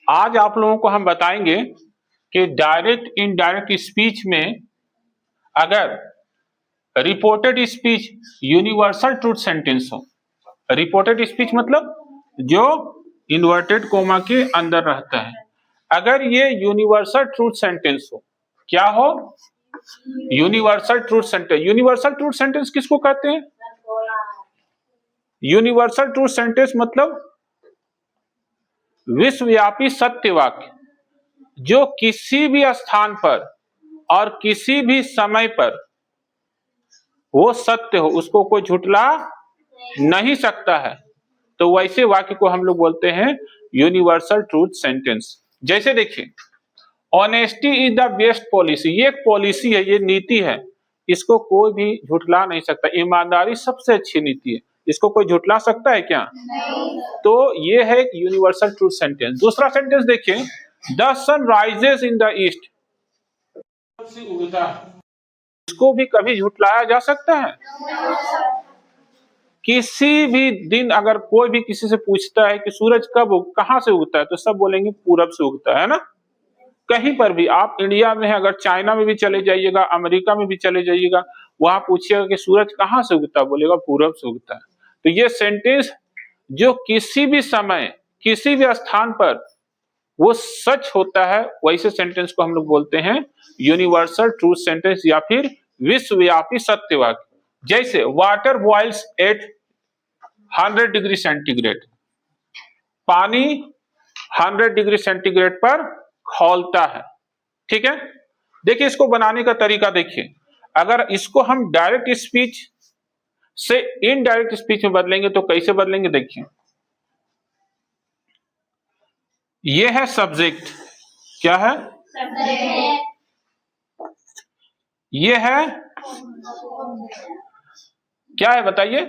आज आप लोगों को हम बताएंगे कि डायरेक्ट इनडायरेक्ट स्पीच में अगर reported speech universal truth sentence हो, रिपोर्टेड स्पीच मतलब जो इन्वर्टेड कोमा के अंदर रहता है, अगर ये यूनिवर्सल ट्रूथ सेंटेंस हो, क्या हो? Universal truth sentence. Universal truth sentence किसको कहते हैं? यूनिवर्सल ट्रूथ सेंटेंस मतलब विश्वव्यापी सत्य वाक्य जो किसी भी स्थान पर और किसी भी समय पर वो सत्य हो, उसको कोई झुठला नहीं सकता है, तो वैसे वाक्य को हम लोग बोलते हैं यूनिवर्सल ट्रूथ सेंटेंस। जैसे देखिए, honesty is the best policy, ये एक पॉलिसी है, ये नीति है, इसको कोई भी झुठला नहीं सकता। ईमानदारी सबसे अच्छी नीति है, इसको कोई झुठला सकता है क्या? नहीं। तो ये है एक यूनिवर्सल ट्रूथ सेंटेंस। दूसरा सेंटेंस देखिए, the sun rises in the east, उगता है, इसको भी कभी झुठलाया जा सकता है? किसी भी दिन अगर कोई भी किसी से पूछता है कि सूरज कहां से उगता है, तो सब बोलेंगे पूरब से उगता है ना। कहीं पर भी आप इंडिया में है, अगर चाइना में भी चले जाइएगा, अमेरिका में भी चले जाइएगा, वहां पूछिएगा कि सूरज कहां से उगता है, बोलेगा पूरब से उगता है। तो ये सेंटेंस जो किसी भी समय किसी भी स्थान पर वो सच होता है, वैसे सेंटेंस को हम लोग बोलते हैं यूनिवर्सल ट्रूथ सेंटेंस या फिर विश्वव्यापी सत्यवाक्य। जैसे water boils at 100 degree centigrade, पानी 100 डिग्री सेंटीग्रेड पर खौलता है। ठीक है, देखिए इसको बनाने का तरीका देखिए। अगर इसको हम डायरेक्ट स्पीच से इनडायरेक्ट स्पीच में बदलेंगे तो कैसे बदलेंगे? देखिए, ये है सब्जेक्ट, क्या है? ये है क्या है बताइए?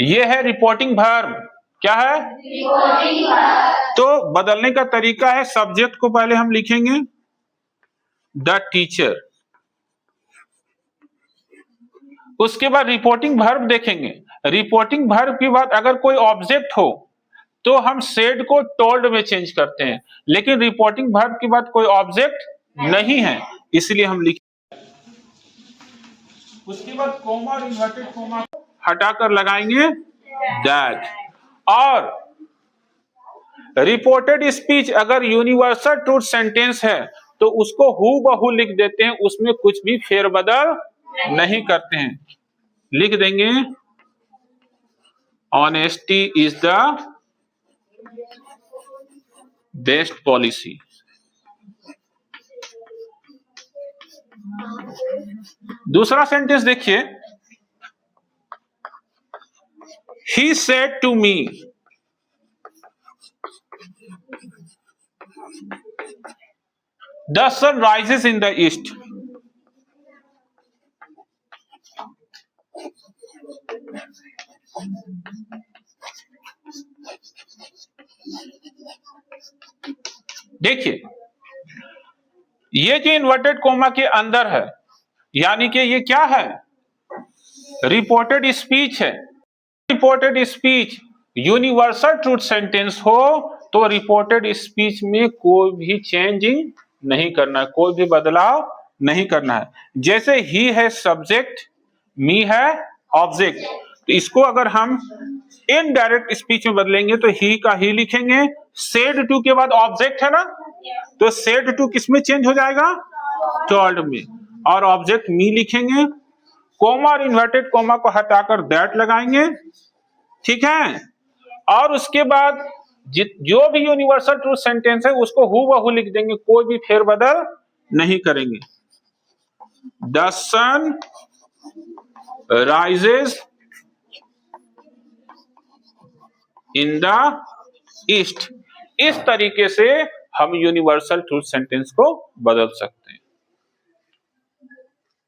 ये है रिपोर्टिंग वर्ब, क्या है? Reporting verb. तो बदलने का तरीका है, सब्जेक्ट को पहले हम लिखेंगे द टीचर, उसके बाद रिपोर्टिंग वर्ब देखेंगे। रिपोर्टिंग वर्ब के बाद अगर कोई ऑब्जेक्ट हो तो हम सेड को टोल्ड में चेंज करते हैं, लेकिन रिपोर्टिंग वर्ब के बाद कोई ऑब्जेक्ट नहीं है, इसलिए हम लिख, उसके बाद कोमा और इन्वर्टेड कोमा हटाकर लगाएंगे दैट। और रिपोर्टेड स्पीच अगर यूनिवर्सल ट्रूथ सेंटेंस है तो उसको हूबहू लिख देते हैं, उसमें कुछ भी फेरबदल नहीं करते हैं। लिख देंगे honesty is the best policy. दूसरा सेंटेंस देखिए, he said to me, the sun rises in the east. देखिए, ये जो इन्वर्टेड कोमा के अंदर है, यानी कि ये क्या है? रिपोर्टेड स्पीच है। Reported speech universal truth sentence हो तो रिपोर्टेड स्पीच में कोई भी चेंजिंग नहीं करना है, कोई भी बदलाव नहीं करना है। जैसे ही है सब्जेक्ट, मी है ऑब्जेक्ट, तो इसको अगर हम इनडायरेक्ट स्पीच में बदलेंगे तो ही का ही लिखेंगे, सेड टू के बाद ऑब्जेक्ट है ना, तो सेड टू किस में चेंज हो जाएगा? टोल्ड में। और ऑब्जेक्ट मी लिखेंगे, कोमा और इन्वर्टेड कोमा को हटाकर दैट लगाएंगे। ठीक है, और उसके बाद जो भी यूनिवर्सल ट्रूथ सेंटेंस है उसको हूबहू लिख देंगे, कोई भी फेरबदल नहीं करेंगे। The sun rises in the east. इस तरीके से हम यूनिवर्सल ट्रूथ सेंटेंस को बदल सकते हैं।